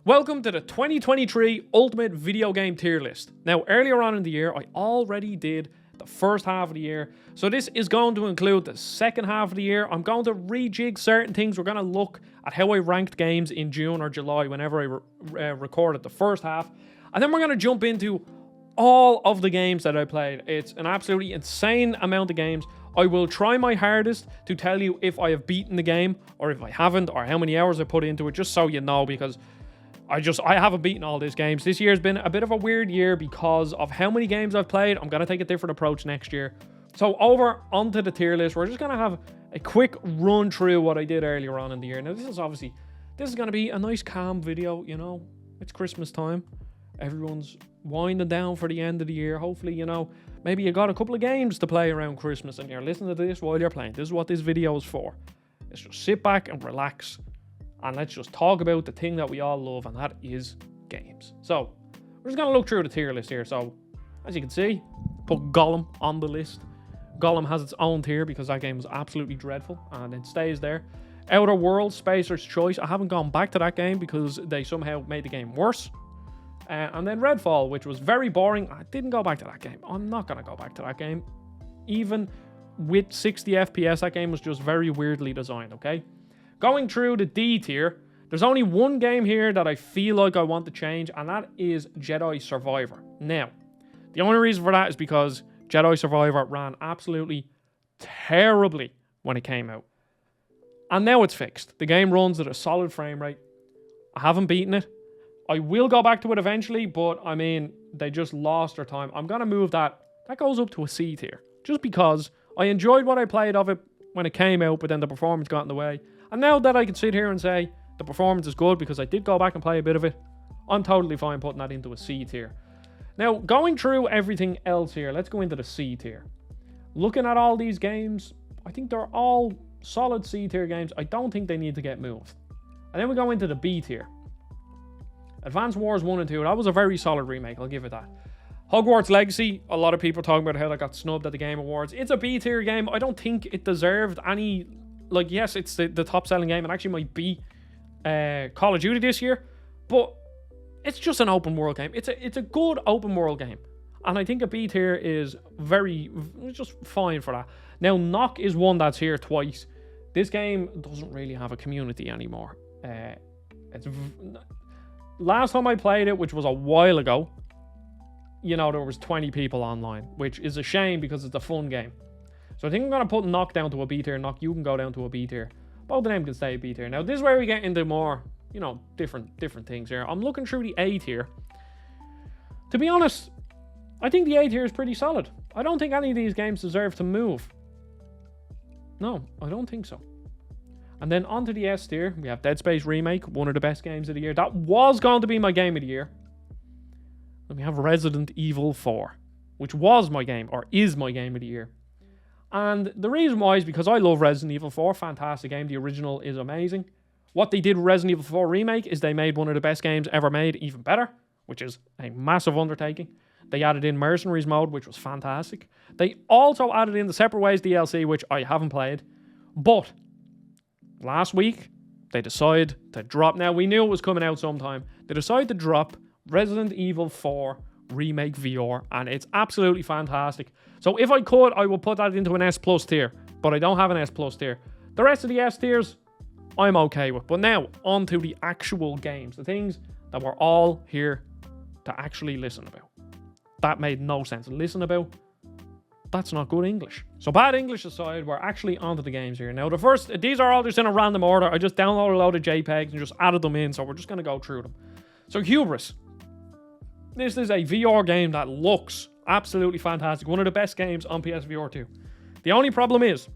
Welcome to the 2023 Ultimate Video Game Tier List. Now, earlier on in the year, I already did the first half of the year. So this is going to include the second half of the year. I'm going to rejig certain things. We're going to look at how I ranked games in June or July whenever I recorded the first half. And then we're going to jump into all of the games that I played. It's an absolutely insane amount of games. I will try my hardest to tell you if I have beaten the game or if I haven't, or how many hours I put into it, just so you know, because I haven't beaten all these games. This year's been a bit of a weird year because of how many games I've played. I'm going to take a different approach next year. So over onto the tier list, we're just going to have a quick run through what I did earlier on in the year. Now, this is going to be a nice calm video, you know. It's Christmas time. Everyone's winding down for the end of the year. Hopefully, you know, maybe you got a couple of games to play around Christmas and you're listening to this while you're playing. This is what this video is for. Let's just sit back and relax. And let's just talk about the thing that we all love, and that is games. So, we're just going to look through the tier list here. So, as you can see, put Gollum on the list. Gollum has its own tier because that game was absolutely dreadful, and it stays there. Outer Worlds, Spacer's Choice. I haven't gone back to that game because they somehow made the game worse. And then Redfall, which was very boring. I didn't go back to that game. I'm not going to go back to that game. Even with 60 FPS, that game was just very weirdly designed, okay? Going through the D tier, there's only one game here that I feel like I want to change, and that is Jedi Survivor. Now, the only reason for that is because Jedi Survivor ran absolutely terribly when it came out. And now it's fixed. The game runs at a solid frame rate. I haven't beaten it. I will go back to it eventually, but I mean, they just lost their time. I'm going to move that. That goes up to a C tier, just because I enjoyed what I played of it when it came out, but then the performance got in the way. And now that I can sit here and say the performance is good because I did go back and play a bit of it, I'm totally fine putting that into a C tier. Now, going through everything else here, let's go into the C tier. Looking at all these games, I think they're all solid C tier games. I don't think they need to get moved. And then we go into the B tier. Advance Wars 1 and 2, that was a very solid remake, I'll give it that. Hogwarts Legacy, a lot of people talking about how that got snubbed at the Game Awards. It's a B tier game. I don't think it deserved any... Like, yes, it's the top selling game. It actually might be Call of Duty this year, but it's just an open world game. It's a good open world game, and I think a B tier is just fine for that. Now, Knock is one that's here twice. This game doesn't really have a community anymore. Last time I played it, which was a while ago, you know, there was 20 people online, which is a shame because it's a fun game. So I think I'm going to put Knock down to a B tier. Knock, you can go down to a B tier. Both of them can stay a B tier. Now, this is where we get into more, you know, different things here. I'm looking through the A tier. To be honest, I think the A tier is pretty solid. I don't think any of these games deserve to move. No, I don't think so. And then onto the S tier, we have Dead Space Remake, one of the best games of the year. That was going to be my game of the year. Then we have Resident Evil 4, which was my game, or is my game of the year. And the reason why is because I love Resident Evil 4. Fantastic game. The original is amazing. What they did with Resident Evil 4 Remake is they made one of the best games ever made even better, which is a massive undertaking. They added in Mercenaries mode, which was fantastic. They also added in the Separate Ways DLC, which I haven't played. But last week, they decided to drop... Now, we knew it was coming out sometime. They decided to drop Resident Evil 4 Remake VR, and it's absolutely fantastic. So if I could, I would put that into an S plus tier, but I don't have an S plus tier. The rest of the S tiers, I'm okay with. But now, on to the actual games, the things that we're all here to actually listen about. That made no sense. Listen about, that's not good English. So bad English aside, we're actually onto the games here. Now, these are all just in a random order. I just downloaded a load of JPEGs and just added them in, so we're just going to go through them. So Humorous. This is a VR game that looks absolutely fantastic. One of the best games on PSVR 2. The only problem is,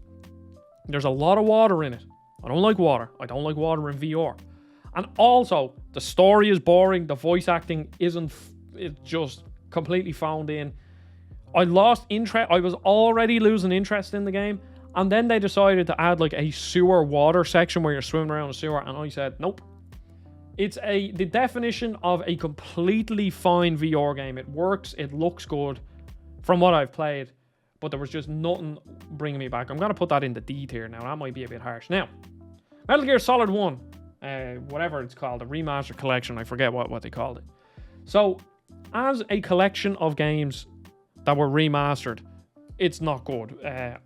there's a lot of water in it. I don't like water. I don't like water in VR. And also, the story is boring. The voice acting isn't... It's just completely phoned in. I lost interest. I was already losing interest in the game. And then they decided to add like a sewer water section where you're swimming around a sewer. And I said, nope. It's the definition of a completely fine VR game. It works, it looks good from what I've played, but there was just nothing bringing me back. I'm going to put that in the D tier now. That might be a bit harsh. Now, Metal Gear Solid 1. whatever it's called, a remastered collection. I forget what they called it. So, as a collection of games that were remastered, it's not good.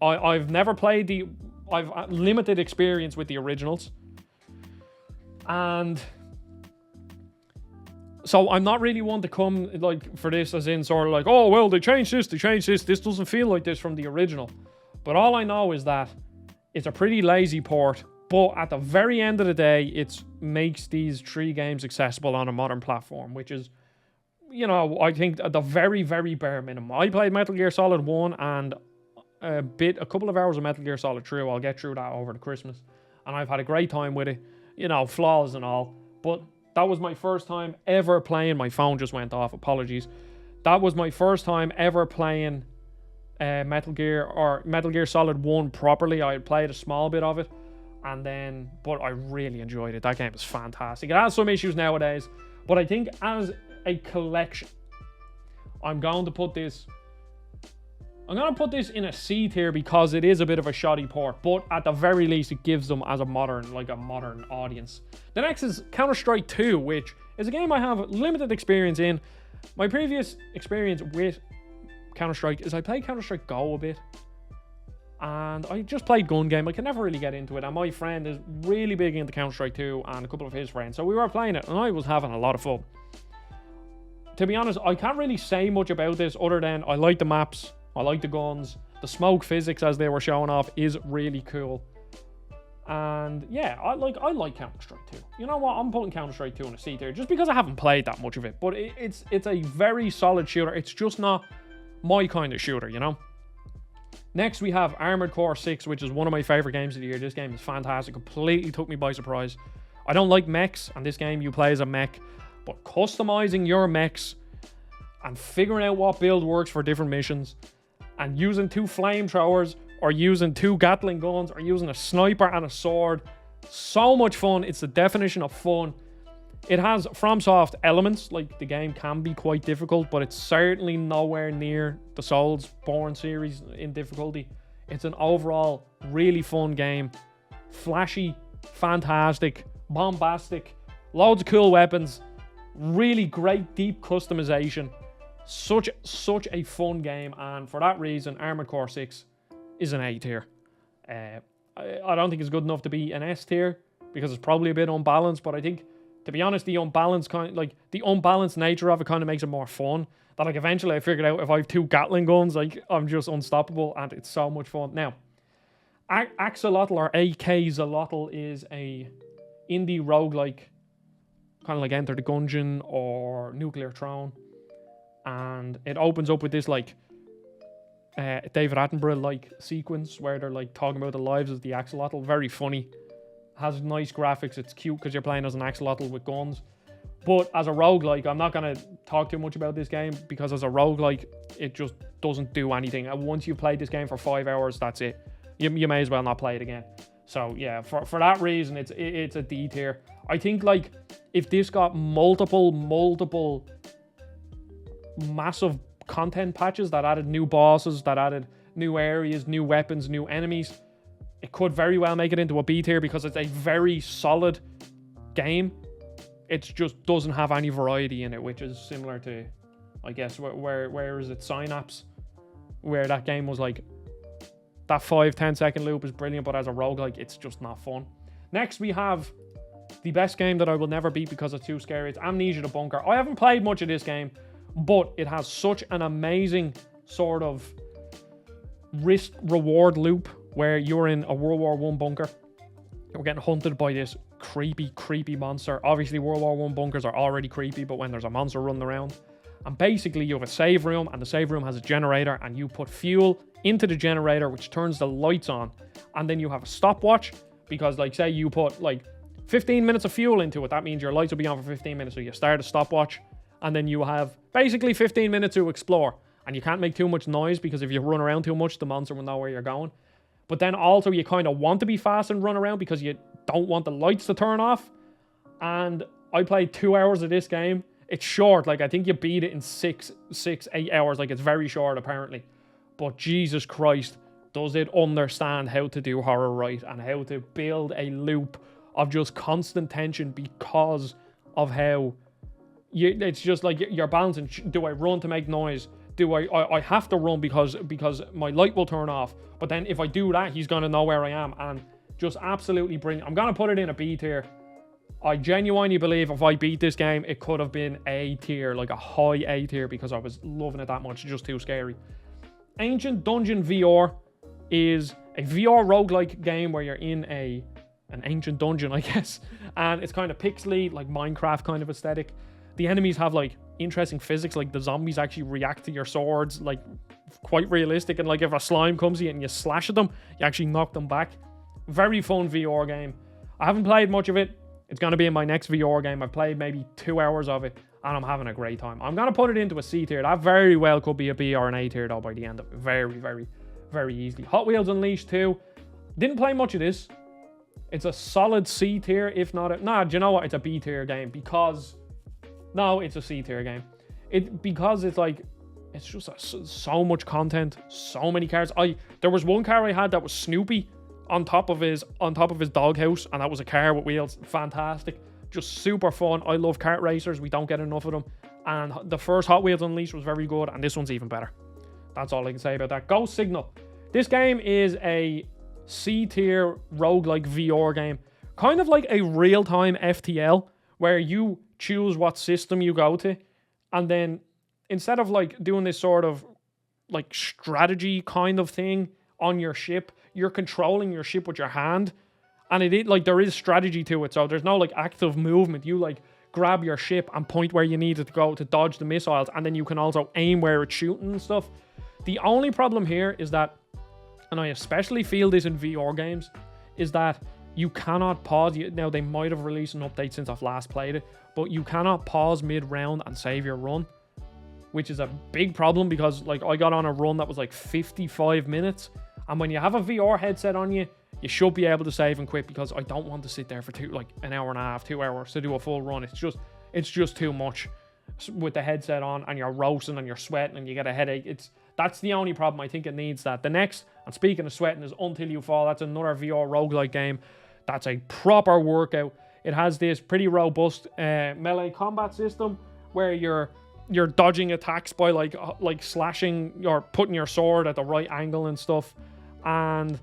I've never played I've limited experience with the originals. And so I'm not really one to come like for this as in sort of like, oh, well, they changed this. This doesn't feel like this from the original. But all I know is that it's a pretty lazy port. But at the very end of the day, it makes these 3 games accessible on a modern platform, which is, you know, I think at the very, very bare minimum. I played Metal Gear Solid 1 and a couple of hours of Metal Gear Solid 3. I'll get through that over the Christmas. And I've had a great time with it. You know, flaws and all. But that was my first time ever playing. My phone just went off. Apologies. That was my first time ever playing Metal Gear Solid 1 properly. I had played a small bit of it. But I really enjoyed it. That game is fantastic. It has some issues nowadays, but I think as a collection, I'm going to put this in a C tier because it is a bit of a shoddy port, but at the very least it gives them as a modern audience. The next is Counter-Strike 2, which is a game I have limited experience in. My previous experience with Counter-Strike is I played Counter-Strike Go a bit. And I just played gun game. I can never really get into it. And my friend is really big into Counter-Strike 2 and a couple of his friends. So we were playing it and I was having a lot of fun. To be honest, I can't really say much about this other than I like the maps. I like the guns. The smoke physics as they were showing off is really cool. And yeah, I like Counter-Strike 2. You know what? I'm putting Counter-Strike 2 in a C tier just because I haven't played that much of it. But it's a very solid shooter. It's just not my kind of shooter, you know? Next, we have Armored Core 6, which is one of my favorite games of the year. This game is fantastic. Completely took me by surprise. I don't like mechs, and this game you play as a mech. But customizing your mechs and figuring out what build works for different missions and using 2 flamethrowers or using 2 Gatling guns or using a sniper and a sword. So much fun. It's the definition of fun. It has FromSoft elements, like the game can be quite difficult, but it's certainly nowhere near the Soulsborne series in difficulty. It's an overall really fun game. Flashy, fantastic, bombastic, loads of cool weapons, really great deep customization. Such a fun game, and for that reason, Armored Core 6 is an A tier. I don't think it's good enough to be an S tier, because it's probably a bit unbalanced, but I think, to be honest, the unbalanced nature of it kind of makes it more fun. That like eventually I figured out if I have 2 Gatling guns, like I'm just unstoppable, and it's so much fun. Now, Axolotl or AK-Zolotl is a indie roguelike, kind of like Enter the Gungeon or Nuclear Throne, and it opens up with this like David Attenborough like sequence where they're like talking about the lives of the Axolotl. Very funny. Has nice graphics. It's cute because you're playing as an axolotl with guns. But as a roguelike, I'm not going to talk too much about this game because as a roguelike, it just doesn't do anything. And once you've played this game for 5 hours, that's it. You may as well not play it again. So yeah, for that reason, it's a D tier. I think like if this got multiple massive content patches that added new bosses, that added new areas, new weapons, new enemies, it could very well make it into a B tier because it's a very solid game. It just doesn't have any variety in it, which is similar to, I guess, where is it? Synapse, where that game was like, that 5-10 second loop is brilliant, but as a roguelike, it's just not fun. Next, we have the best game that I will never beat because it's too scary. It's Amnesia the Bunker. I haven't played much of this game, but it has such an amazing sort of risk-reward loop where you're in a World War I bunker. You're getting hunted by this creepy monster. Obviously, World War I bunkers are already creepy, but when there's a monster running around. And basically, you have a save room, and the save room has a generator, and you put fuel into the generator, which turns the lights on. And then you have a stopwatch, because, like, say you put, like, 15 minutes of fuel into it. That means your lights will be on for 15 minutes, so you start a stopwatch, and then you have basically 15 minutes to explore. And you can't make too much noise, because if you run around too much, the monster will know where you're going. But then also you kind of want to be fast and run around because you don't want the lights to turn off. And I played 2 hours of this game. It's short. Like, I think you beat it in 8 hours. Like, it's very short, apparently. But Jesus Christ, does it understand how to do horror right and how to build a loop of just constant tension because of how it's just like you're balancing. Do I run to make noise? Do I have to run because my light will turn off? But then if I do that, he's gonna know where I am, and just absolutely brilliant. I'm gonna put it in a B tier. I genuinely believe if I beat this game, it could have been A tier, like a high A tier, because I was loving it that much. Just too scary. Ancient Dungeon VR is a VR roguelike game where you're in an ancient dungeon, I guess, and it's kind of pixely, like Minecraft kind of aesthetic. The enemies have like interesting physics, like the zombies actually react to your swords, like quite realistic, and like if a slime comes to you and you slash at them, you actually knock them back. Very fun VR game. I haven't played much of it. It's going to be in my next VR game. I've played maybe 2 hours of it, and I'm having a great time. I'm going to put it into a C tier. That very well could be a B or an A tier, though, by the end of it. Very, very, very easily. Hot Wheels Unleashed 2. Didn't play much of this. It's a solid C tier, if not a... Nah, do you know what? It's a B tier game, because... No, it's a C tier game. Because it's like... It's just so much content. So many cars. There was one car I had that was Snoopy on top of his doghouse, and that was a car with wheels. Fantastic, just super fun. I love kart racers. We don't get enough of them, and the first Hot Wheels Unleashed was very good, and this one's even better. That's all I can say about that. Ghost Signal. This game is a C tier roguelike VR game, kind of like a real-time FTL, where you choose what system you go to, and then instead of like doing this sort of like strategy kind of thing on your ship, you're controlling your ship with your hand, and there is strategy to it. So there's no like active movement. You like grab your ship and point where you need it to go to dodge the missiles, and then you can also aim where it's shooting and stuff. The only problem here is that, and I especially feel this in VR games, is that you cannot pause. Now they might have released an update since I've last played it, but you cannot pause mid-round and save your run, which is a big problem, because like I got on a run that was like 55 minutes. And when you have a VR headset on you, you should be able to save and quit, because I don't want to sit there for an hour and a half, 2 hours to do a full run. It's just too much with the headset on, and you're roasting and you're sweating and you get a headache. That's the only problem. I think it needs that. The next, and speaking of sweating, is Until You Fall. That's another VR roguelike game. That's a proper workout. It has this pretty robust melee combat system where you're dodging attacks by like slashing or putting your sword at the right angle and stuff. And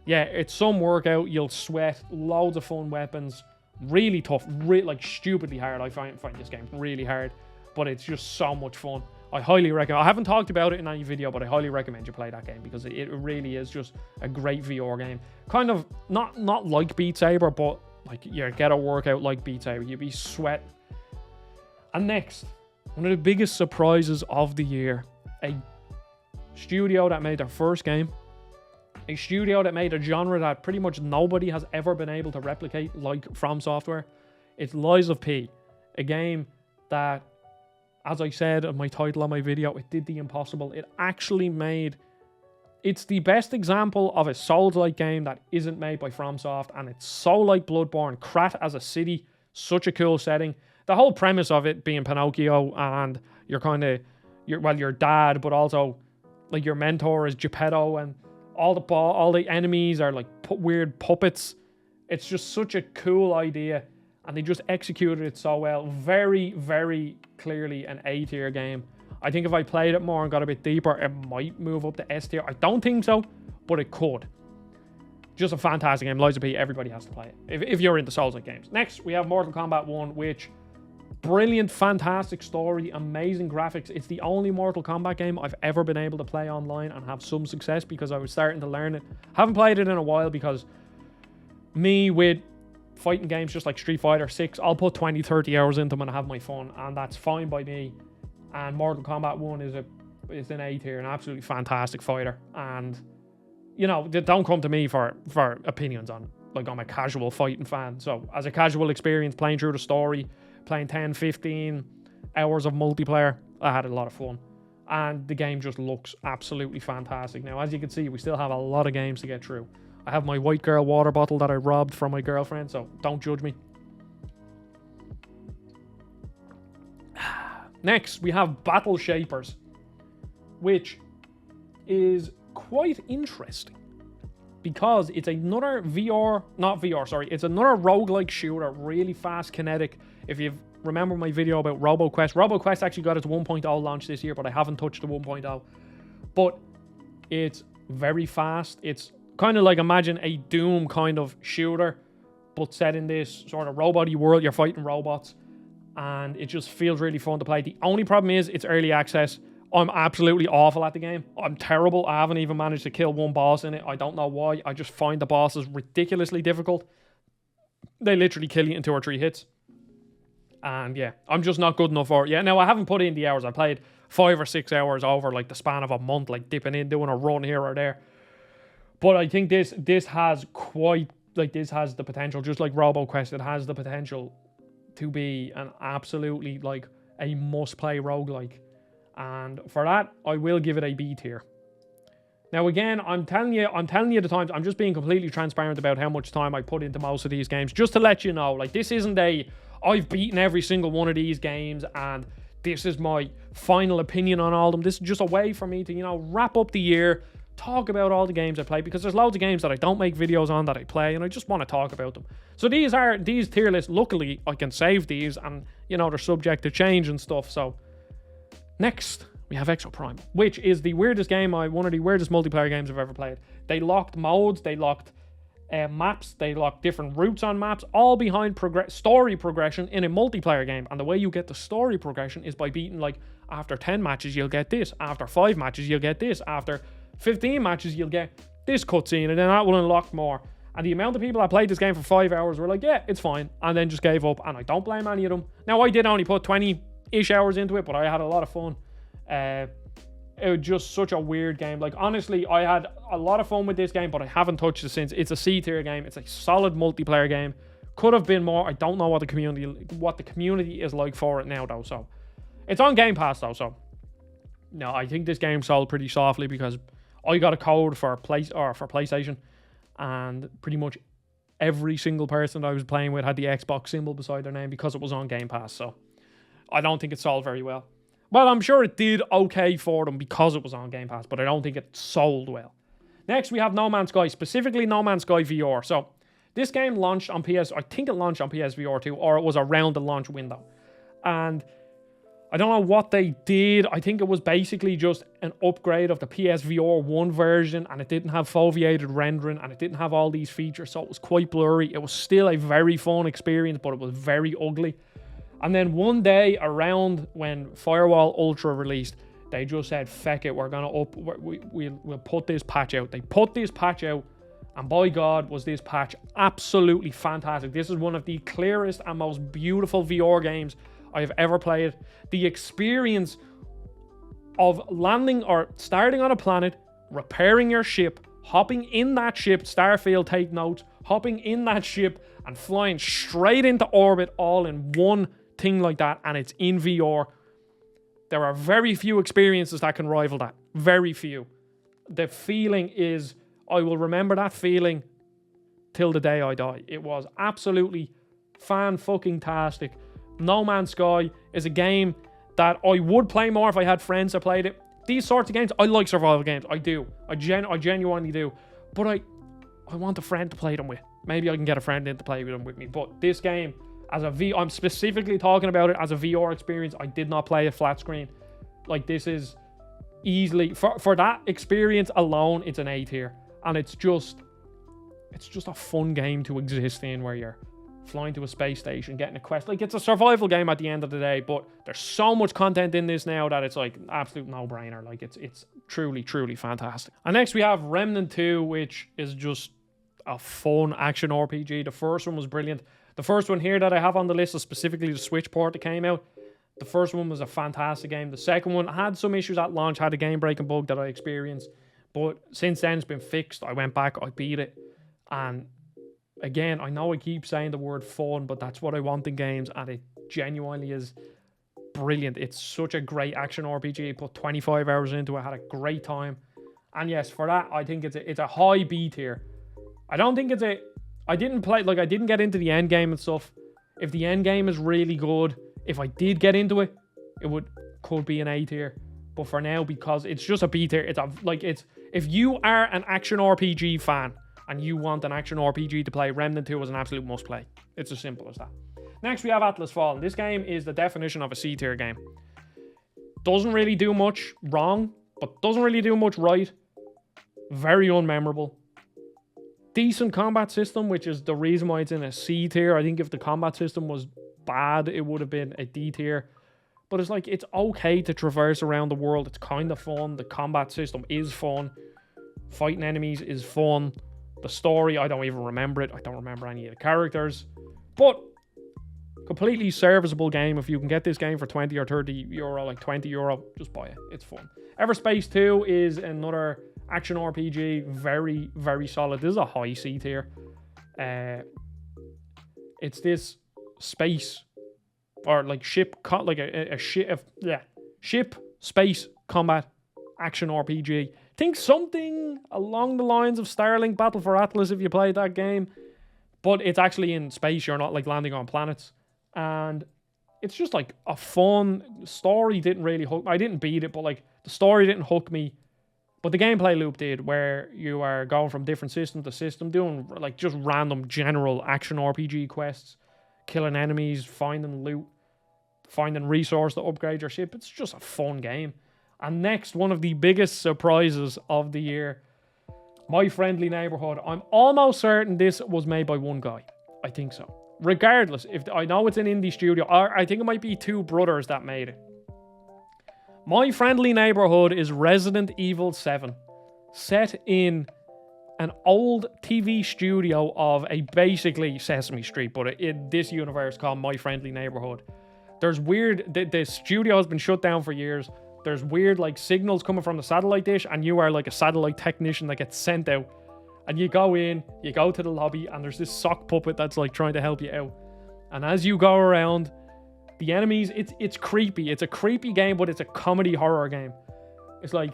yeah, it's some workout. You'll sweat. Loads of fun weapons. Really tough. Like stupidly hard. I find this game really hard, but it's just so much fun. I highly recommend. I haven't talked about it in any video, but I highly recommend you play that game, because it really is just a great VR game. Kind of not like Beat Saber, but like you get a workout like Beat Saber. You'd be sweating. And next, one of the biggest surprises of the year, a studio that made their first game, a studio that made a genre that pretty much nobody has ever been able to replicate, like From Software. It's Lies of P, a game that, as I said in my title on my video, it did the impossible. It actually it's the best example of a Souls-like game that isn't made by FromSoft, and it's so like Bloodborne. Krat as a city, such a cool setting. The whole premise of it being Pinocchio, and your dad, but also like your mentor is Geppetto, and all the enemies are like weird puppets. It's just such a cool idea, and they just executed it so well. Very, very clearly an A tier game. I think if I played it more and got a bit deeper, it might move up to S tier. I don't think so, but it could. Just a fantastic game. Lies of P, everybody has to play it if you're into Souls-like games. Next, we have Mortal Kombat 1, which... brilliant, fantastic story, amazing graphics. It's the only Mortal Kombat game I've ever been able to play online and have some success, because I was starting to learn it. Haven't played it in a while, because me with fighting games just like Street Fighter 6, I'll put 20-30 hours into them and have my fun, and that's fine by me. And Mortal Kombat 1 is an A tier, an absolutely fantastic fighter. And you know, don't come to me for opinions on it. Like, I'm a casual fighting fan, so as a casual experience playing through the story, playing 10-15 hours of multiplayer, I had a lot of fun, and the game just looks absolutely fantastic. Now, as you can see, we still have a lot of games to get through. I have my white girl water bottle that I robbed from my girlfriend, so don't judge me. Next, we have Battle Shapers, which is quite interesting, because it's another it's another roguelike shooter, really fast, kinetic. If you remember my video about RoboQuest actually got its 1.0 launch this year, but I haven't touched the 1.0. But it's very fast. It's kind of like, imagine a Doom kind of shooter, but set in this sort of robot-y world. You're fighting robots, and it just feels really fun to play. The only problem is it's early access. I'm absolutely awful at the game. I'm terrible. I haven't even managed to kill one boss in it. I don't know why. I just find the bosses ridiculously difficult. They literally kill you in 2 or 3 hits. And yeah, I'm just not good enough for it. Yeah, now I haven't put in the hours. I played 5 or 6 hours over like the span of a month, like dipping in, doing a run here or there. But I think this has this has the potential, just like RoboQuest, it has the potential to be an absolutely like a must-play roguelike. And for that, I will give it a B tier. Now again, I'm telling you the times, I'm just being completely transparent about how much time I put into most of these games, just to let you know, like, this isn't I've beaten every single one of these games and this is my final opinion on all of them. This is just a way for me to, you know, wrap up the year, talk about all the games I play, because there's loads of games that I don't make videos on that I play, and I just want to talk about them. So these tier lists, luckily I can save these, and you know, they're subject to change and stuff. So next we have Exo Prime, which is the weirdest game, one of the weirdest multiplayer games I've ever played. They locked modes, they locked maps, they locked different routes on maps, all behind story progression in a multiplayer game. And the way you get the story progression is by beating, like, after 10 matches you'll get this, after 5 matches you'll get this, after 15 matches you'll get this cutscene, and then that will unlock more. And the amount of people that played this game for 5 hours were like, yeah, it's fine, and then just gave up, and I don't blame any of them. Now, I did only put 20-ish hours into it, but I had a lot of fun. It was just such a weird game. Like, honestly, I had a lot of fun with this game, but I haven't touched it since. It's a C tier game. It's a solid multiplayer game. Could have been more. I don't know what the community is like for it now, though. So it's on Game Pass, though. So no, I think this game sold pretty softly because I got a code for PlayStation, and pretty much every single person that I was playing with had the Xbox symbol beside their name because it was on Game Pass. So I don't think it sold very well. Well, I'm sure it did okay for them because it was on Game Pass, but I don't think it sold well. Next, we have No Man's Sky, specifically No Man's Sky VR. So this game launched on I think it launched on PSVR 2, or it was around the launch window. And I don't know what they did. I think it was basically just an upgrade of the PSVR 1 version, and it didn't have foveated rendering, and it didn't have all these features, so it was quite blurry. It was still a very fun experience, but it was very ugly. And then one day around when Firewall Ultra released, they just said, feck it, we're gonna we'll put this patch out. They put this patch out, and by God, was this patch absolutely fantastic. This is one of the clearest and most beautiful VR games I have ever played. The experience of landing or starting on a planet, repairing your ship, hopping in that ship, Starfield, take notes, hopping in that ship and flying straight into orbit all in one thing like that, and it's in VR. There are very few experiences that can rival that. Very few. The feeling is, I will remember that feeling till the day I die. It was absolutely fan-fucking-tastic. No Man's Sky is a game that I would play more if I had friends that played it. These sorts of games, I like survival games. I do. I genuinely do. But I want a friend to play them with. Maybe I can get a friend in to play them with me. But this game, I'm specifically talking about it as a VR experience. I did not play a flat screen. Like, this is easily, for that experience alone, it's an A tier. And it's just a fun game to exist in, where you're flying to a space station, getting a quest. Like, it's a survival game at the end of the day, but there's so much content in this now that it's like an absolute no-brainer. Like, it's truly, truly fantastic. And next we have Remnant 2, which is just a fun action RPG. The first one was brilliant. The first one here that I have on the list is specifically the Switch port that came out. The first one was a fantastic game. The second one had some issues at launch, had a game-breaking bug that I experienced. But since then, it's been fixed. I went back, I beat it. And again, I know I keep saying the word fun, but that's what I want in games. And it genuinely is brilliant. It's such a great action RPG. I put 25 hours into it. I had a great time. And yes, for that, I think it's a high B tier. I don't think I didn't get into the end game and stuff. If the end game is really good, if I did get into it, it could be an A tier. But for now, because it's just a B tier, if you are an action RPG fan, and you want an action RPG to play, Remnant 2 is an absolute must play. It's as simple as that. Next, we have Atlas Fallen. This game is the definition of a C tier game. Doesn't really do much wrong, but doesn't really do much right. Very unmemorable. Decent combat system, which is the reason why it's in a C tier. I think if the combat system was bad, it would have been a D tier. But it's like, it's okay to traverse around the world. It's kind of fun. The combat system is fun. Fighting enemies is fun. The story, I don't even remember it. I don't remember any of the characters. But completely serviceable game. If you can get this game for 20 or 30 euro, like 20 euro, just buy it. It's fun. Everspace 2 is another action RPG. Very, very solid. This is a high C tier. It's this space or like ship, like a ship space combat action RPG. Think something along the lines of Starlink Battle for Atlas if you played that game, but it's actually in space. You're not like landing on planets, and it's just like a fun story. Didn't really hook. I didn't beat it, but like the story didn't hook me. But the gameplay loop did, where you are going from different system to system, doing like just random general action RPG quests, killing enemies, finding loot, finding resource to upgrade your ship. It's just a fun game. And next, one of the biggest surprises of the year, My Friendly Neighborhood. I'm almost certain this was made by one guy. I think so. Regardless, if I know it's an indie studio, or I think it might be two brothers that made it. My Friendly Neighborhood is Resident Evil 7, set in an old TV studio of a basically Sesame Street, but in this universe called My Friendly Neighborhood. There's weird, the studio has been shut down for years. There's weird like signals coming from the satellite dish, and you are like a satellite technician that gets sent out. And you go in, you go to the lobby, and there's this sock puppet that's like trying to help you out. And as you go around, the enemies, it's creepy. It's a creepy game, but it's a comedy horror game. It's like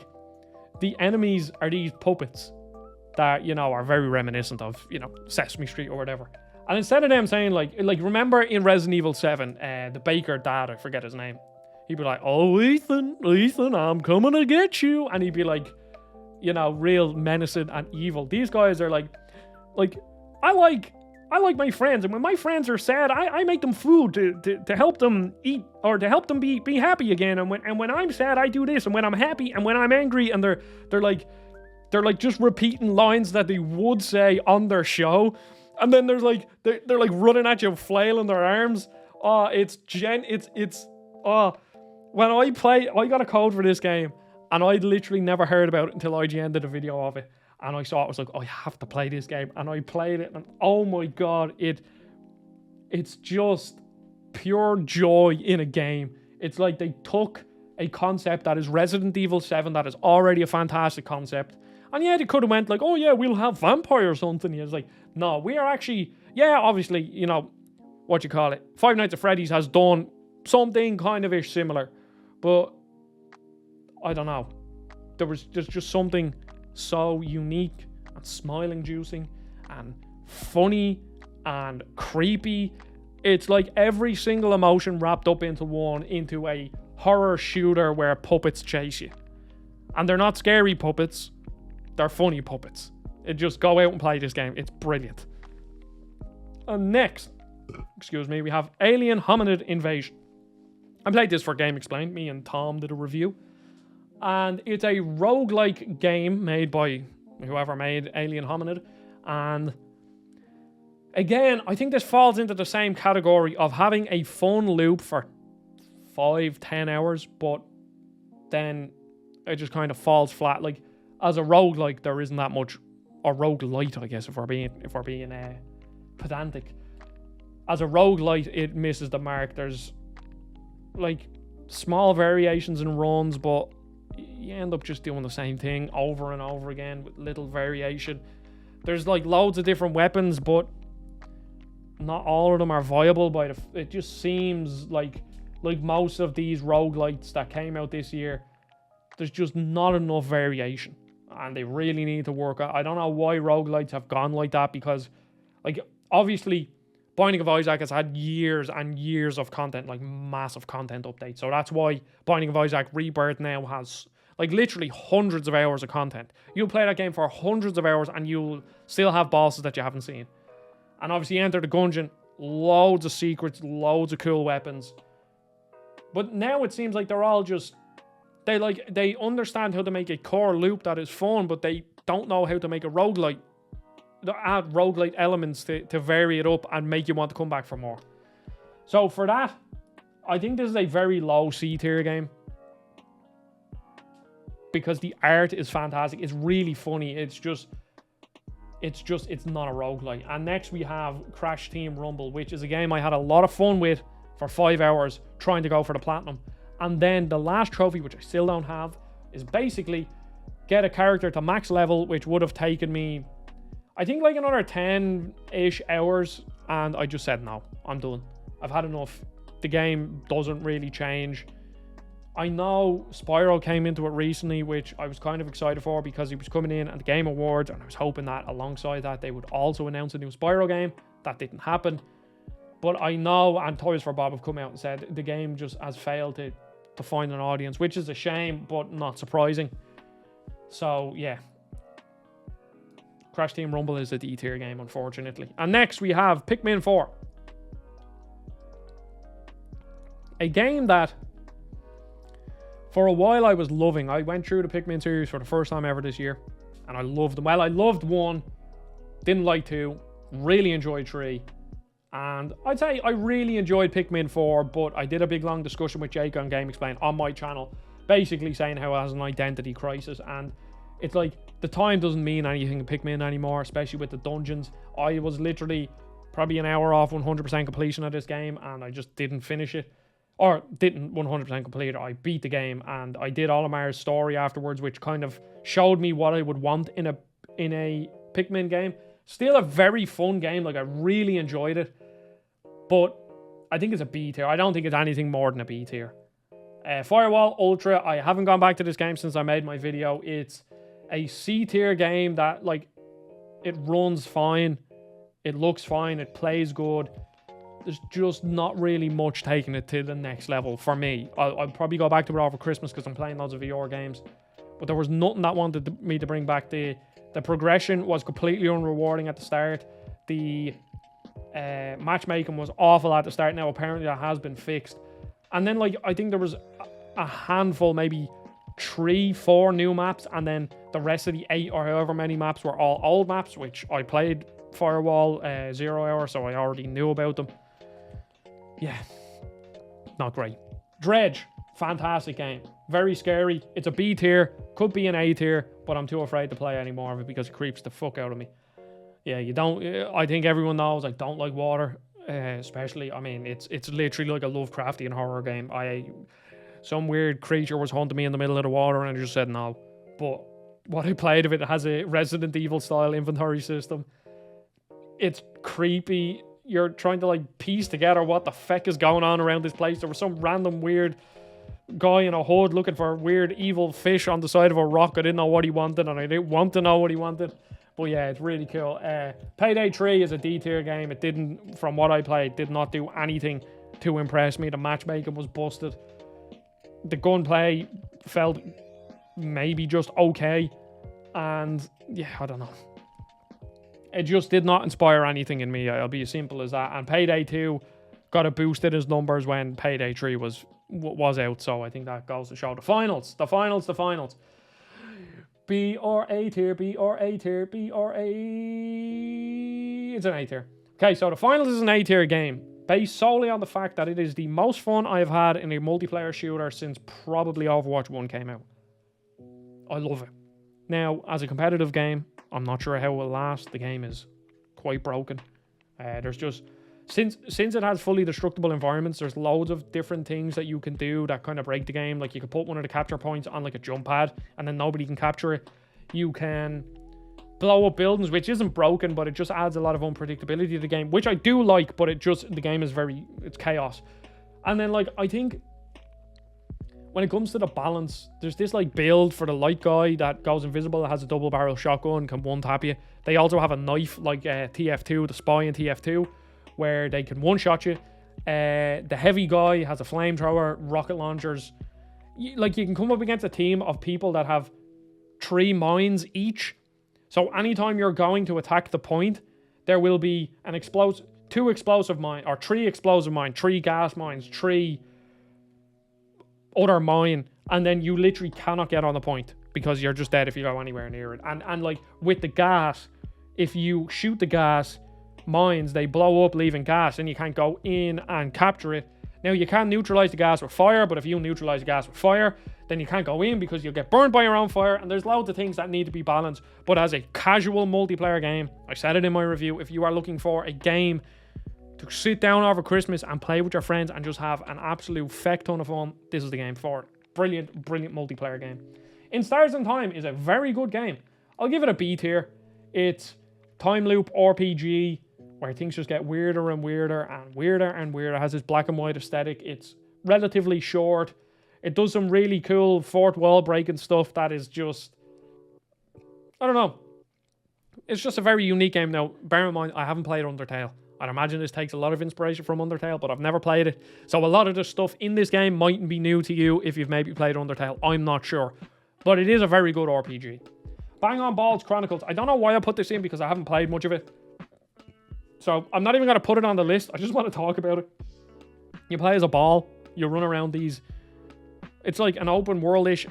the enemies are these puppets that, you know, are very reminiscent of, you know, Sesame Street or whatever. And instead of them saying like remember in Resident Evil 7, the baker dad, I forget his name. He'd be like, "Oh, Ethan, I'm coming to get you." And he'd be like, you know, real menacing and evil. These guys are like I like my friends, and when my friends are sad, I make them food to help them eat, or to help them be happy again. And when I'm sad, I do this, and when I'm happy, and when I'm angry, and they're like just repeating lines that they would say on their show, and then there's like they're like running at you, flailing their arms. When I got a code for this game, and I literally never heard about it until IGN did a video of it. And I saw it, was like, I have to play this game. And I played it, and oh my god, it's just pure joy in a game. It's like they took a concept that is Resident Evil 7, that is already a fantastic concept. And yeah, they could have went like, oh yeah, we'll have vampires or something. It's like, no, we are actually, yeah, obviously, you know, what you call it, Five Nights at Freddy's has done something kind of ish similar. But I don't know. There's just something so unique and smile-inducing and funny and creepy. It's like every single emotion wrapped up into a horror shooter where puppets chase you. And they're not scary puppets, they're funny puppets. Just go out and play this game. It's brilliant. And next, we have Alien Hominid Invasion. I played this for Game Explained. Me and Tom did a review. And it's a roguelike game made by whoever made Alien Hominid. And again, I think this falls into the same category of having a fun loop for 5-10 hours, but then it just kind of falls flat. Like, as a roguelike, there isn't that much, or roguelite, I guess, if we're being pedantic. As a roguelite, it misses the mark. There's like small variations in runs, but you end up just doing the same thing over and over again with little variation. There's like loads of different weapons, but not all of them are viable it just seems like most of these roguelites that came out this year, there's just not enough variation, and they really need to work out. I don't know why roguelites have gone like that, because like obviously Binding of Isaac has had years and years of content, like massive content updates. So that's why Binding of Isaac Rebirth now has Like literally hundreds of hours of content. You'll play that game for hundreds of hours and you'll still have bosses that you haven't seen. And obviously Enter the Gungeon, loads of secrets, loads of cool weapons. But now it seems like they're all just, they understand how to make a core loop that is fun, but they don't know how to make a roguelite. Add roguelite elements to vary it up and make you want to come back for more. So for that, I think this is a very low C tier game. Because the art is fantastic. It's really funny. It's not a roguelite. And next we have Crash Team Rumble, which is a game I had a lot of fun with for 5 hours trying to go for the platinum. And then the last trophy, which I still don't have, is basically get a character to max level, which would have taken me, I think, like another 10-ish hours. And I just said, no, I'm done. I've had enough. The game doesn't really change. I know Spyro came into it recently, which I was kind of excited for because he was coming in at the Game Awards, and I was hoping that alongside that they would also announce a new Spyro game. That didn't happen. But I know, and Toys for Bob have come out and said the game just has failed to find an audience, which is a shame, but not surprising. So, yeah. Crash Team Rumble is a D tier game, unfortunately. And next we have Pikmin 4. A game that for a while I was loving. I went through the Pikmin series for the first time ever this year, and I loved them. Well, I loved 1, didn't like 2, really enjoyed 3, and I'd say I really enjoyed Pikmin 4, but I did a big long discussion with Jake on Game Explain on my channel, basically saying how it has an identity crisis, and it's like the time doesn't mean anything in Pikmin anymore, especially with the dungeons. I was literally probably an hour off 100% completion of this game, and I just didn't finish it. Or didn't 100% complete it. I beat the game and I did Olimar's story afterwards, which kind of showed me what I would want in a Pikmin game. Still a very fun game. Like, I really enjoyed it. But I think it's a B tier. I don't think it's anything more than a B tier. Firewall Ultra. I haven't gone back to this game since I made my video. It's a C tier game that, like, it runs fine. It looks fine. It plays good. There's just not really much taking it to the next level for me. I'll probably go back to it over Christmas because I'm playing loads of VR games. But there was nothing that wanted me to bring back. The progression was completely unrewarding at the start. The matchmaking was awful at the start. Now apparently that has been fixed. And then, like, I think there was a handful, maybe 3-4 new maps, and then the rest of the 8 or however many maps were all old maps, which I played Firewall 0 hour, so I already knew about them. Yeah, not great. Dredge, fantastic game. Very scary. It's a B tier. Could be an A tier, but I'm too afraid to play any more of it because it creeps the fuck out of me. Yeah, you don't... I think everyone knows I don't like water. Especially, I mean, it's literally like a Lovecraftian horror game. Some weird creature was haunting me in the middle of the water and I just said no. But what I played of it has a Resident Evil style inventory system. It's creepy. You're trying to, like, piece together what the feck is going on around this place. There was some random weird guy in a hood looking for weird evil fish on the side of a rock. I didn't know what he wanted, and I didn't want to know what he wanted. But yeah, it's really cool. Payday 3 is a D tier game. It didn't, from what I played, did not do anything to impress me. The matchmaking was busted. The gunplay felt maybe just okay. And yeah, I don't know. It just did not inspire anything in me. I'll be as simple as that. And Payday 2 got a boost in his numbers when Payday 3 was out. So I think that goes to show. The finals. B or A tier, B or A tier, B or A... It's an A tier. Okay, so the finals is an A tier game, based solely on the fact that it is the most fun I have had in a multiplayer shooter since probably Overwatch 1 came out. I love it. Now, as a competitive game, I'm not sure how it will last. The game is quite broken. There's just... Since it has fully destructible environments, there's loads of different things that you can do that kind of break the game. Like, you can put one of the capture points on, like, a jump pad, and then nobody can capture it. You can blow up buildings, which isn't broken, but it just adds a lot of unpredictability to the game, which I do like, but the game is it's chaos. And then, like, I think when it comes to the balance, there's this, like, build for the light guy that goes invisible, that has a double barrel shotgun, can one-tap you. They also have a knife, like TF2, the spy in TF2, where they can one-shot you. The heavy guy has a flamethrower, rocket launchers. like you can come up against a team of people that have 3 mines each. So anytime you're going to attack the point, there will be an 2 explosive mine, or 3 explosive mine, 3 gas mines, 3 other mine, and then you literally cannot get on the point because you're just dead if you go anywhere near it. And like with the gas, if you shoot the gas mines, they blow up leaving gas, and you can't go in and capture it. Now you can neutralize the gas with fire, but if you neutralize the gas with fire, then you can't go in because you'll get burned by your own fire, and there's loads of things that need to be balanced. But as a casual multiplayer game, I said it in my review, if you are looking for a game to sit down over Christmas and play with your friends and just have an absolute feck ton of fun, this is the game for it. Brilliant, brilliant multiplayer game. In Stars in Time is a very good game. I'll give it a B tier. It's time loop RPG where things just get weirder and weirder and weirder and weirder. It has this black and white aesthetic. It's relatively short. It does some really cool fourth wall breaking stuff that is just, I don't know. It's just a very unique game. Now, bear in mind, I haven't played Undertale. I'd imagine this takes a lot of inspiration from Undertale, but I've never played it. So a lot of the stuff in this game mightn't be new to you if you've maybe played Undertale. I'm not sure. But it is a very good RPG. Bang on Balls Chronicles. I don't know why I put this in because I haven't played much of it. So I'm not even going to put it on the list. I just want to talk about it. You play as a ball. You run around these. It's like an open world-ish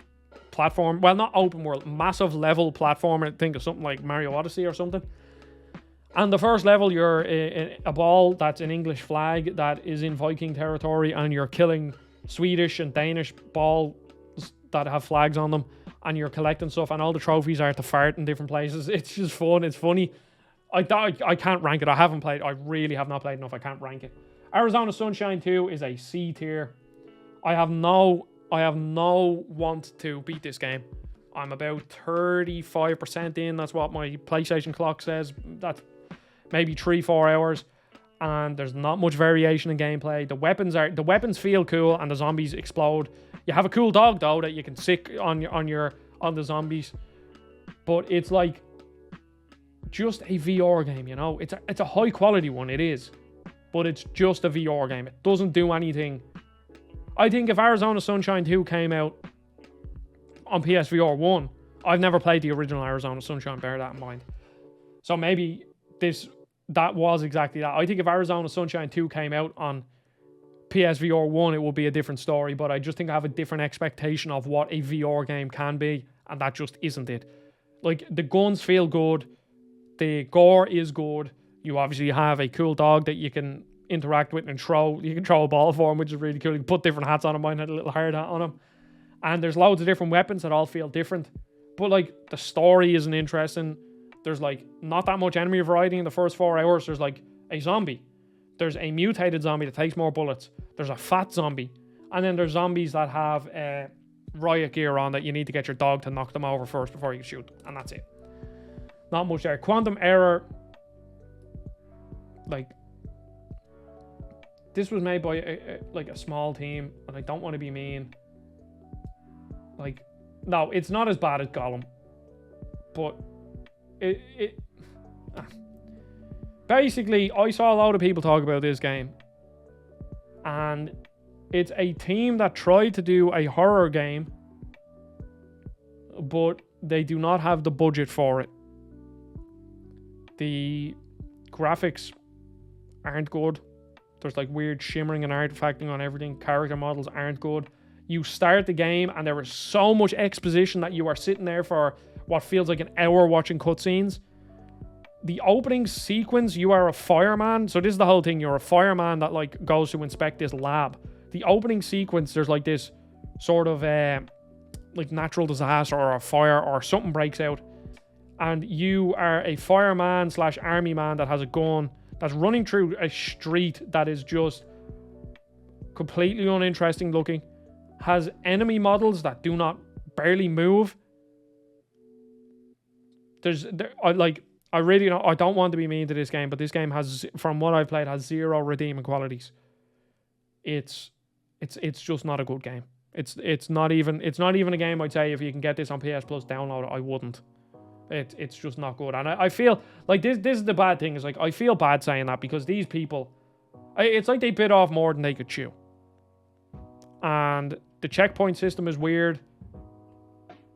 platform. Well, not open world. Massive level platformer. Think of something like Mario Odyssey or something. And the first level, you're a ball that's an English flag that is in Viking territory, and you're killing Swedish and Danish balls that have flags on them, and you're collecting stuff, and all the trophies are to fart in different places. It's just fun. It's funny. I can't rank it. I haven't played. I really have not played enough. I can't rank it. Arizona Sunshine 2 is a C tier. I have no want to beat this game. I'm about 35% in. That's what my PlayStation clock says. That's maybe 3-4 hours, and there's not much variation in gameplay. The weapons feel cool, and the zombies explode. You have a cool dog though that you can sick on the zombies, but it's like just a VR game, you know. It's a high quality one, it is, but it's just a VR game. It doesn't do anything. I think if Arizona Sunshine 2 came out on PSVR 1, I've never played the original Arizona Sunshine, bear that in mind. So maybe that was exactly that. I think if Arizona Sunshine 2 came out on PSVR 1, it would be a different story, but I just think I have a different expectation of what a VR game can be, and that just isn't it. Like, the guns feel good, the gore is good, you obviously have a cool dog that you can interact with and you can throw a ball for him, which is really cool. You can put different hats on him. Mine had a little hard hat on him. And there's loads of different weapons that all feel different. But like, the story isn't interesting. There's like not that much enemy variety in the first 4 hours. There's like a zombie. There's a mutated zombie that takes more bullets. There's a fat zombie. And then there's zombies that have riot gear on that you need to get your dog to knock them over first before you can shoot. And that's it. Not much there. Quantum Error. Like, this was made by a small team, and I don't want to be mean. Like, no, it's not as bad as Gollum, but basically, I saw a lot of people talk about this game, and it's a team that tried to do a horror game, but they do not have the budget for it. The graphics aren't good. There's like weird shimmering and artifacting on everything. Character models aren't good. You start the game and there is so much exposition that you are sitting there for what feels like an hour watching cutscenes. The opening sequence, you are a fireman. So this is the whole thing. You're a fireman that like goes to inspect this lab. The opening sequence, there's like this sort of like natural disaster or a fire or something breaks out. And you are a fireman / army man that has a gun that's running through a street that is just completely uninteresting looking, has enemy models that do not barely move. I really don't, I don't want to be mean to this game, but this game has, from what I've played, has zero redeeming qualities. It's just not a good game. It's not even a game I'd say if you can get this on PS Plus download it, I wouldn't. It's just not good. And I feel like this is the bad thing, is like I feel bad saying that because these people, it's like they bit off more than they could chew. and the checkpoint system is weird.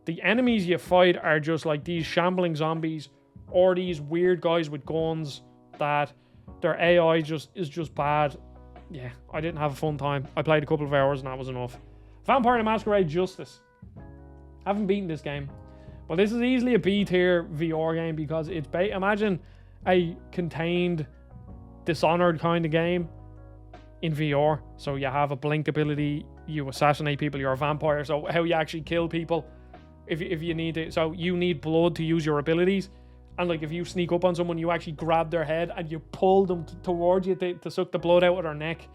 The enemies you fight are just like these shambling zombies or these weird guys with guns that their AI is just bad. Yeah, I didn't have a fun time. I played a couple of hours and that was enough. Vampire the Masquerade Justice. Haven't beaten this game. But this is easily a B tier VR game because it's imagine a contained Dishonored kind of game in VR. So you have a blink ability, you assassinate people, you're a vampire. So how you actually kill people if you need it. So you need blood to use your abilities. And like if you sneak up on someone, you actually grab their head and you pull them towards you to suck the blood out of their neck.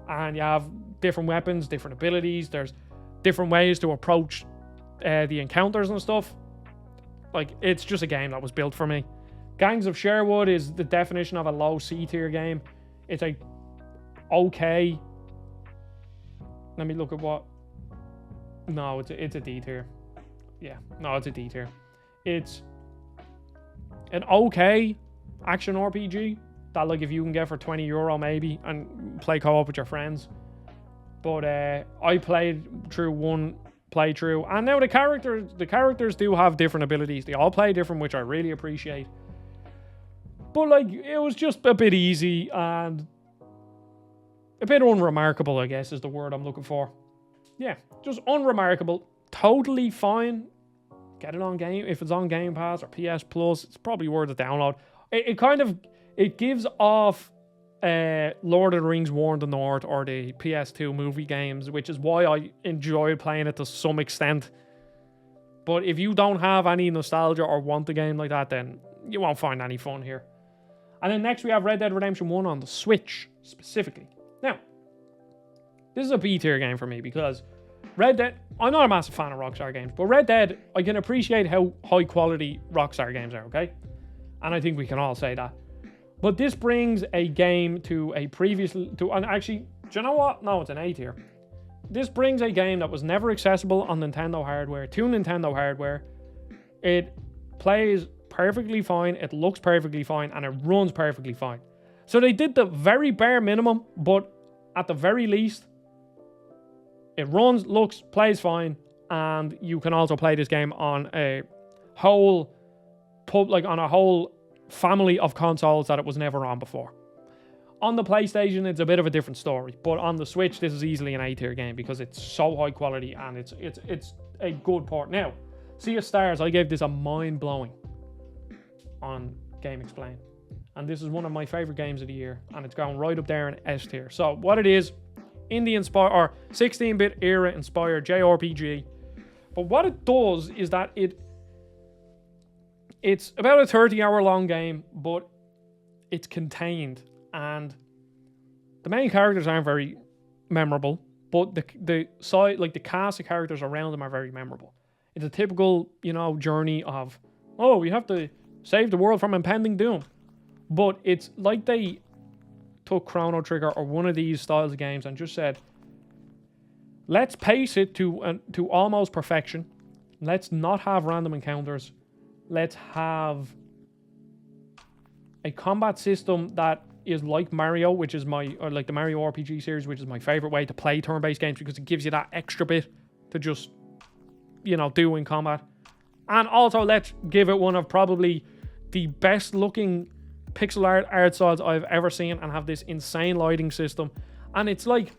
And you have different weapons, different abilities. There's different ways to approach the encounters and stuff. Like, it's just a game that was built for me. Gangs of Sherwood is the definition of a low C tier game. It's a okay. Let me look at what. No, it's a D tier. Yeah, no, it's a D tier. It's an okay action RPG that, like, if you can get for €20 maybe and play co-op with your friends. But I played through one playthrough, and now the characters do have different abilities. They all play different, which I really appreciate. But like, it was just a bit easy and a bit unremarkable, I guess is the word I'm looking for. Yeah, just unremarkable. Totally fine. Get it on game if it's on Game Pass or PS Plus. It's probably worth a download. It gives off Lord of the Rings War in the North or the PS2 movie games, which is why I enjoyed playing it to some extent. But if you don't have any nostalgia or want a game like that, then you won't find any fun here. And then next we have Red Dead Redemption 1 on the Switch, specifically. Now, this is a B tier game for me because Red Dead, I'm not a massive fan of Rockstar games, but Red Dead, I can appreciate how high quality Rockstar games are, okay? And I think we can all say that. But this brings a game to a and actually, do you know what? No, it's an A tier. This brings a game that was never accessible on Nintendo hardware to Nintendo hardware. It plays perfectly fine, it looks perfectly fine, and it runs perfectly fine. So they did the very bare minimum, but at the very least, it runs, looks, plays fine, and you can also play this game on a whole family of consoles that it was never on before. On the PlayStation, it's a bit of a different story, but on the Switch, this is easily an A tier game because it's so high quality and it's a good port. Now, Sea of Stars, I gave this a mind blowing on Game Explain, and this is one of my favorite games of the year, and it's going right up there in S tier. So what it is, indie inspired or 16-bit era inspired JRPG, but what it does is that it's about a 30-hour long game, but it's contained, and the main characters aren't very memorable, but the side, like the cast of characters around them are very memorable. It's a typical, journey of, we have to save the world from impending doom. But it's like they took Chrono Trigger or one of these styles of games and just said, let's pace it to almost perfection. Let's not have random encounters. Let's have a combat system that is like Mario, like the Mario RPG series, which is my favorite way to play turn-based games because it gives you that extra bit to just, do in combat. And also, let's give it one of probably the best looking pixel art styles I've ever seen and have this insane lighting system. And it's like,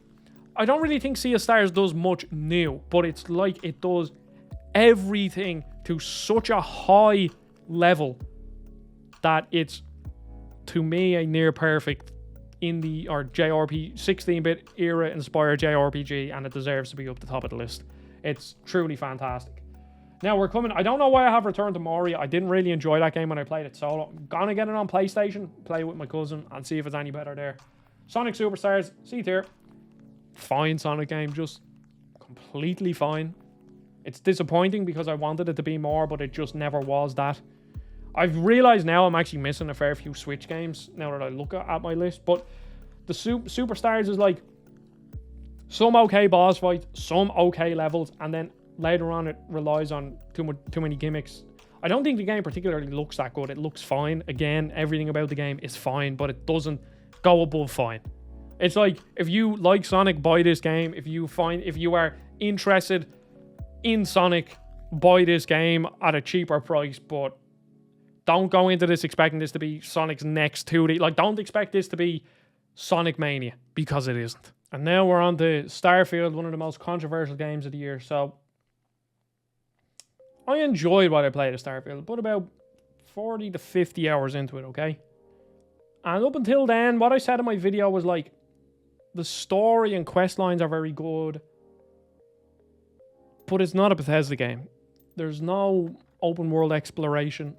I don't really think Sea of Stars does much new, but it's like it does everything to such a high level that it's, to me, a near perfect indie or JRPG 16-bit era inspired JRPG, and it deserves to be up the top of the list. It's truly fantastic. Now we're coming, I don't know why I have Return to Moria. I didn't really enjoy that game when I played it solo. I'm gonna get it on PlayStation, play it with my cousin, and see if it's any better there. Sonic Superstars, C tier. Fine Sonic game, just completely fine. It's disappointing because I wanted it to be more, but it just never was that. I've realized now I'm actually missing a fair few Switch games now that I look at my list, but the Superstars is like some okay boss fights, some okay levels, and then later on it relies on too many gimmicks. I don't think the game particularly looks that good. It looks fine. Again, everything about the game is fine, but it doesn't go above fine. It's like, if you like Sonic, buy this game. If you are interested in Sonic, buy this game at a cheaper price, but don't go into this expecting this to be Sonic's next 2D. Like, don't expect this to be Sonic Mania, because it isn't. And now we're on to Starfield, one of the most controversial games of the year. So, I enjoyed what I played at Starfield, but about 40 to 50 hours into it, okay? And up until then, what I said in my video was like, the story and quest lines are very good, but it's not a Bethesda game. There's no open world exploration.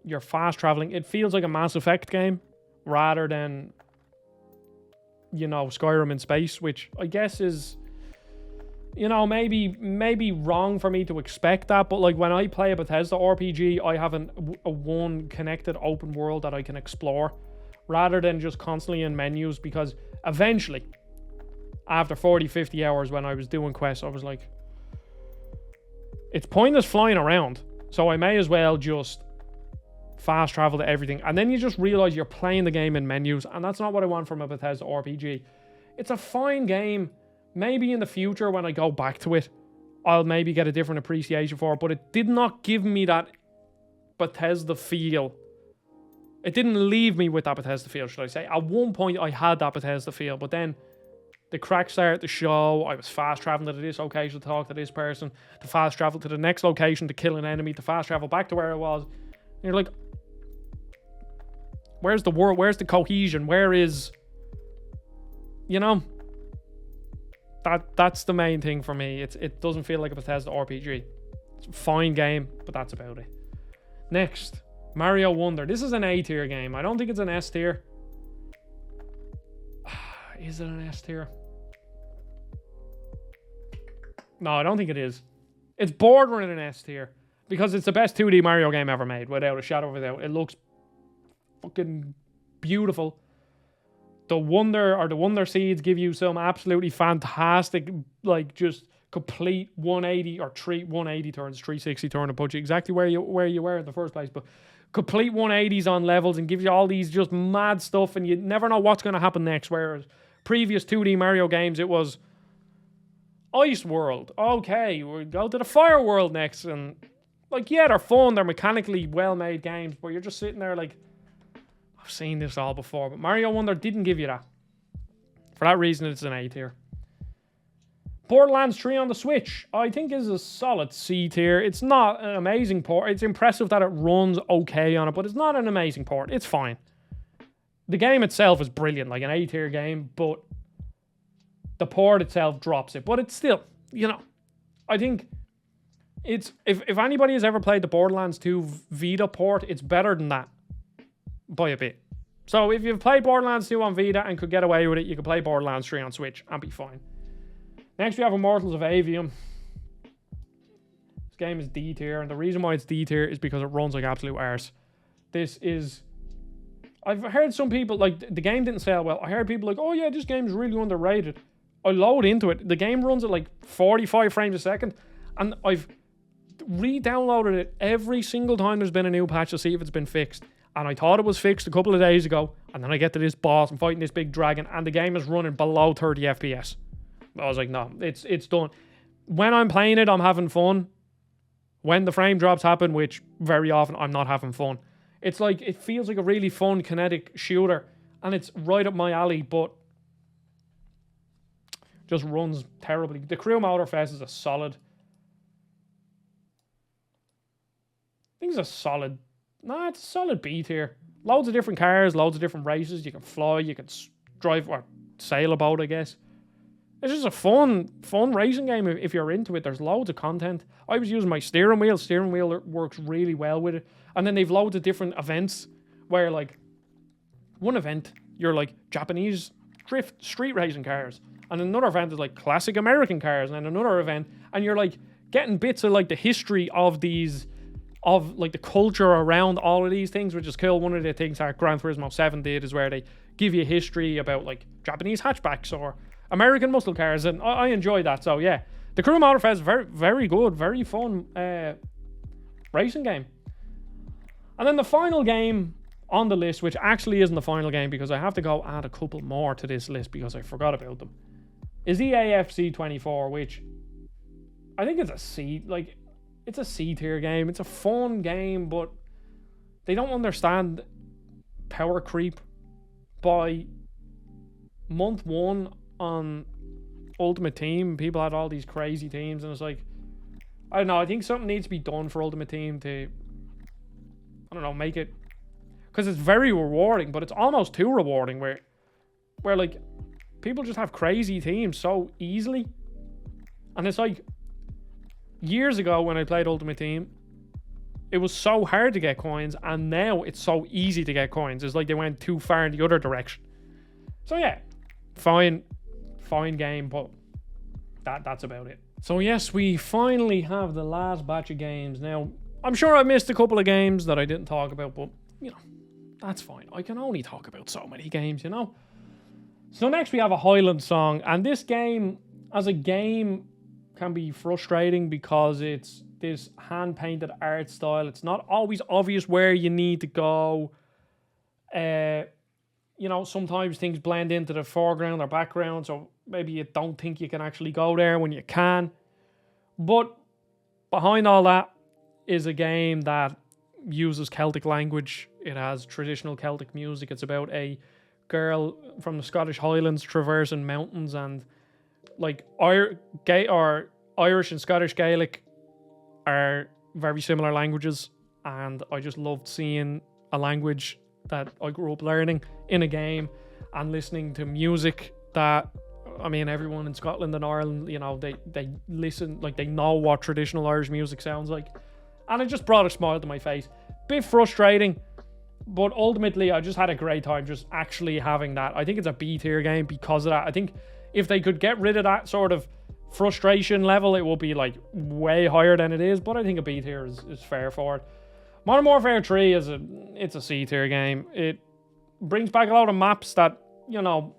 You're fast traveling. It feels like a Mass Effect game rather than, you know, Skyrim in space, which I guess is, you know, maybe wrong for me to expect that. But like, when I play a Bethesda RPG, I have a one connected open world that I can explore rather than just constantly in menus, because eventually, after 40, 50 hours when I was doing quests, I was like, it's pointless flying around, so I may as well just fast travel to everything. And then you just realize you're playing the game in menus, and that's not what I want from a Bethesda RPG. It's a fine game. Maybe in the future when I go back to it, I'll maybe get a different appreciation for it, but it did not give me that Bethesda feel. It didn't leave me with that Bethesda feel, should I say. At one point I had that Bethesda feel, but then the cracks started to show. I was fast traveling to this location to talk to this person, to fast travel to the next location to kill an enemy, to fast travel back to where I was. And you're like, where's the world? Where's the cohesion? Where is, you know? That's the main thing for me. It doesn't feel like a Bethesda RPG. It's a fine game, but that's about it. Next, Mario Wonder. This is an A tier game. I don't think it's an S tier. Is it an S tier? No, I don't think it is. It's bordering an S tier because it's the best 2D Mario game ever made, without a shadow of a doubt. It looks fucking beautiful. The Wonder Seeds give you some absolutely fantastic, like, just complete 180 or 180 turns, 360 turn, to put you exactly where you were in the first place, but complete 180s on levels and gives you all these just mad stuff, and you never know what's going to happen next. Whereas previous 2D Mario games, it was Ice World. Okay, we'll go to the Fire World next, and like, yeah, they're fun, they're mechanically well-made games, but you're just sitting there like, I've seen this all before. But Mario Wonder didn't give you that. For that reason, it's an A tier. Borderlands 3 on the Switch, I think, is a solid C tier. It's not an amazing port. It's impressive that it runs okay on it, but it's not an amazing port. It's fine. The game itself is brilliant, like an A tier game, but the port itself drops it. But it's still, you know, I think it's, if anybody has ever played the Borderlands 2 Vita port, it's better than that by a bit. So if you've played Borderlands 2 on Vita and could get away with it, you could play Borderlands 3 on Switch and be fine. Next we have Immortals of Avium. This game is D tier, and the reason why it's D tier is because it runs like absolute arse. This is, I've heard some people, like, the game didn't sell well. I heard people like, oh yeah, this game's really underrated. I load into it, the game runs at like 45 frames a second, and I've re-downloaded it every single time there's been a new patch to see if it's been fixed. And I thought it was fixed a couple of days ago, and then I get to this boss, I'm fighting this big dragon, and the game is running below 30 FPS. I was like, no, it's done. When I'm playing it, I'm having fun. When the frame drops happen, which very often I'm not having fun. It's like, it feels like a really fun kinetic shooter, and it's right up my alley, but just runs terribly. The Crew Motorfest is a solid, I think it's a solid, nah, it's a solid B tier. Loads of different cars, loads of different races. You can fly, you can drive or sail a boat, I guess. It's just a fun racing game if you're into it. There's loads of content. I was using my steering wheel. Steering wheel works really well with it. And then they've loads of different events where, like, one event, you're like Japanese drift street racing cars. And another event is like classic American cars. And then another event, and you're like getting bits of like the history of these, of like the culture around all of these things, which is cool. One of the things that Gran Turismo 7 did is where they give you history about like Japanese hatchbacks or American muscle cars, and I enjoy that. So yeah, the Crew Motorfest is very, very good, very fun racing game. And then the final game on the list, which actually isn't the final game because I have to go add a couple more to this list because I forgot about them, is the AFC 24, which I think it's a C. Like, it's a C tier game. It's a fun game, but they don't understand power creep. By month 1 on Ultimate Team, people had all these crazy teams, and it's like, I don't know, I think something needs to be done for Ultimate Team to, I don't know, make it, because it's very rewarding, but it's almost too rewarding where like people just have crazy teams so easily. And it's like, years ago when I played Ultimate Team, it was so hard to get coins, and now it's so easy to get coins. It's like they went too far in the other direction. So yeah, fine game, but that's about it. So yes, we finally have the last batch of games. Now, I'm sure I missed a couple of games that I didn't talk about, but, you know, that's fine. I can only talk about so many games, you know? So next we have a Highland Song, and this game, as a game, can be frustrating because it's this hand-painted art style. It's not always obvious where you need to go. You know, sometimes things blend into the foreground or background, so maybe you don't think you can actually go there when you can. But behind all that is a game that uses Celtic language. It has traditional Celtic music. It's about a girl from the Scottish Highlands traversing mountains, and like Irish and Scottish Gaelic are very similar languages, and I just loved seeing a language that I grew up learning in a game and listening to music that, I mean, everyone in Scotland and Ireland, you know, they listen, like they know what traditional Irish music sounds like, and it just brought a smile to my face. Bit frustrating, but ultimately I just had a great time just actually having that. I think it's a B tier game because of that. I think if they could get rid of that sort of frustration level, it will be like way higher than it is, but I think a B tier is fair for it. Modern Warfare 3 it's a C tier game. It brings back a lot of maps that, you know,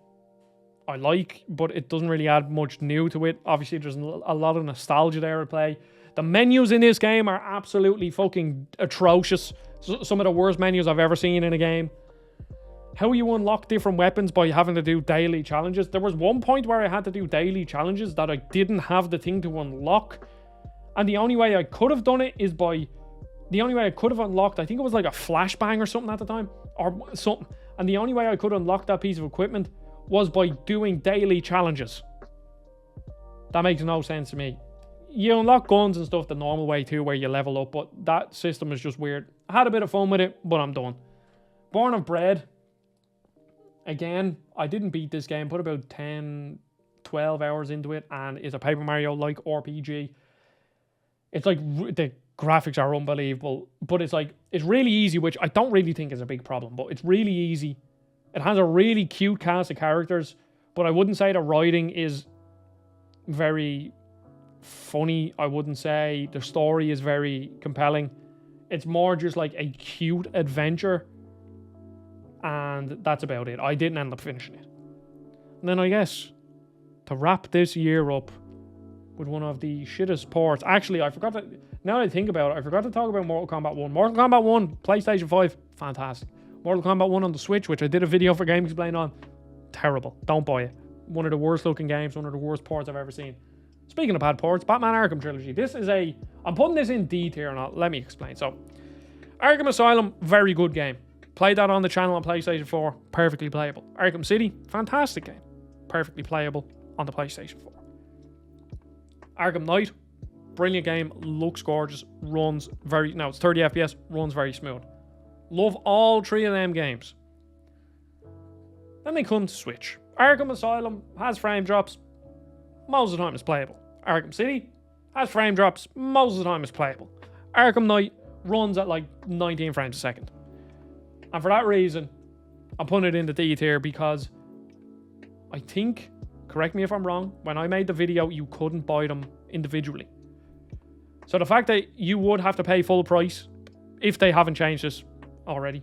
I like, but it doesn't really add much new to it. Obviously there's a lot of nostalgia there at play. The menus in this game are absolutely fucking atrocious. Some of the worst menus I've ever seen in a game. How you unlock different weapons by having to do daily challenges. There was one point where I had to do daily challenges that I didn't have the thing to unlock. And the only way I could have done it is by... The only way I could have unlocked, I think it was like a flashbang or something at the time. Or something. And the only way I could unlock that piece of equipment was by doing daily challenges. That makes no sense to me. You unlock guns and stuff the normal way too, where you level up, but that system is just weird. I had a bit of fun with it, but I'm done. Born of Bread. Again, I didn't beat this game, put about 10, 12 hours into it, and it's a Paper Mario-like RPG. It's like, the graphics are unbelievable, but it's like, it's really easy, which I don't really think is a big problem, but it's really easy. It has a really cute cast of characters, but I wouldn't say the writing is very funny. I wouldn't say the story is very compelling. It's more just like a cute adventure, and that's about it. I didn't end up finishing it. And then I guess to wrap this year up with one of the shittest ports. Actually, I forgot to, now that I think about it, I forgot to talk about Mortal Kombat 1. Mortal Kombat 1, PlayStation 5, fantastic. Mortal Kombat 1 on the Switch, which I did a video for Game Explain on, terrible. Don't buy it. One of the worst looking games, one of the worst ports I've ever seen. Speaking of bad ports, Batman Arkham Trilogy. This is I'm putting this in D tier, and let me explain. So, Arkham Asylum, very good game. Played that on the channel on PlayStation 4, perfectly playable. Arkham City, fantastic game. Perfectly playable on the PlayStation 4. Arkham Knight, brilliant game, looks gorgeous, runs very, now it's 30 FPS, runs very smooth. Love all three of them games. Then they come to Switch. Arkham Asylum has frame drops, most of the time it's playable. Arkham City has frame drops, most of the time it's playable. Arkham Knight runs at like 19 frames a second. And for that reason, I'm putting it in the D tier because I think, correct me if I'm wrong, when I made the video, you couldn't buy them individually. So the fact that you would have to pay full price, if they haven't changed this already,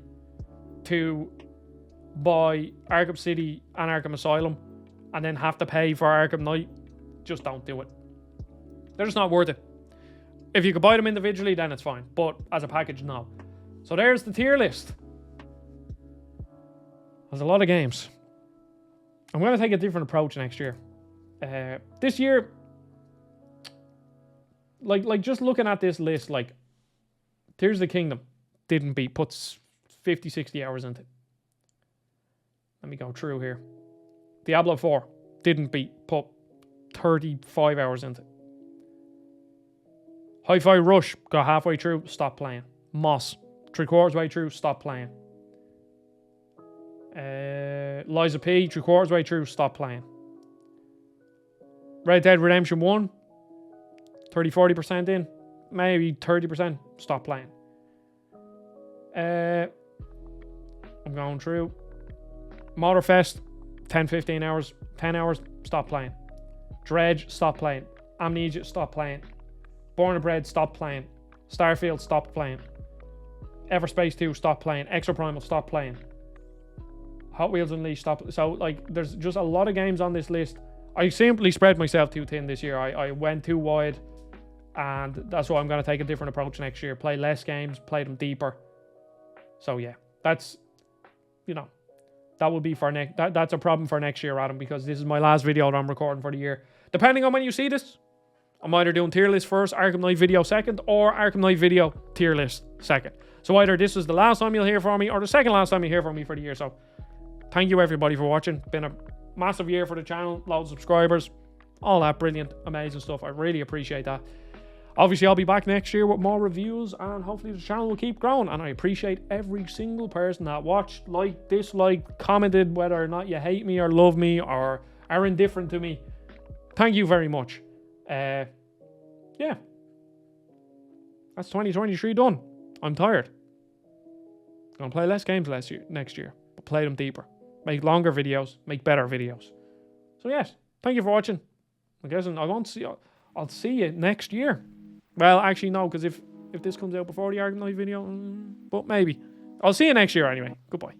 to buy Arkham City and Arkham Asylum, and then have to pay for Arkham Knight, just don't do it. They're just not worth it. If you could buy them individually, then it's fine. But as a package, no. So there's the tier list. There's a lot of games. I'm going to take a different approach next year. This year, like just looking at this list, like Tears of the Kingdom didn't beat, puts 50, 60 hours into it. Let me go through here. Diablo 4 didn't beat, put 35 hours into it. Hi-Fi Rush, got halfway through, stopped playing. Moss, 3/4 way through, stopped playing. Lies of P, 3/4 way through, stopped playing. Red Dead Redemption 1, 30-40% in, maybe 30%, stopped playing. I'm going through. Motorfest, 10-15 hours, 10 hours, stopped playing. Dredge, stopped playing. Amnesia, stopped playing. Born and Bred, stopped playing. Starfield, stopped playing. Everspace 2, stopped playing. Exoprimal, stopped playing. Hot Wheels Unleashed, stopped. So, like, there's just a lot of games on this list. I simply spread myself too thin this year. I went too wide, and that's why I'm going to take a different approach next year. Play less games, play them deeper. So, yeah, that's, you know, that will be for next. That's a problem for next year, Adam, because this is my last video that I'm recording for the year. Depending on when you see this, I'm either doing tier list first, Arkham Knight video second, or Arkham Knight video tier list second. So either this is the last time you'll hear from me, or the second last time you hear from me for the year. So thank you everybody for watching. Been a massive year for the channel, loads of subscribers, all that brilliant, amazing stuff. I really appreciate that. Obviously, I'll be back next year with more reviews, and hopefully the channel will keep growing. And I appreciate every single person that watched, liked, disliked, commented, whether or not you hate me or love me or are indifferent to me. Thank you very much. Yeah. That's 2023 done. I'm tired. I'm going to play less games next year, but play them deeper. Make longer videos, make better videos. So yes, thank you for watching. I guess I'll see you next year. Well, actually no, because if this comes out before the Arkham Knight video, but maybe. I'll see you next year anyway. Goodbye.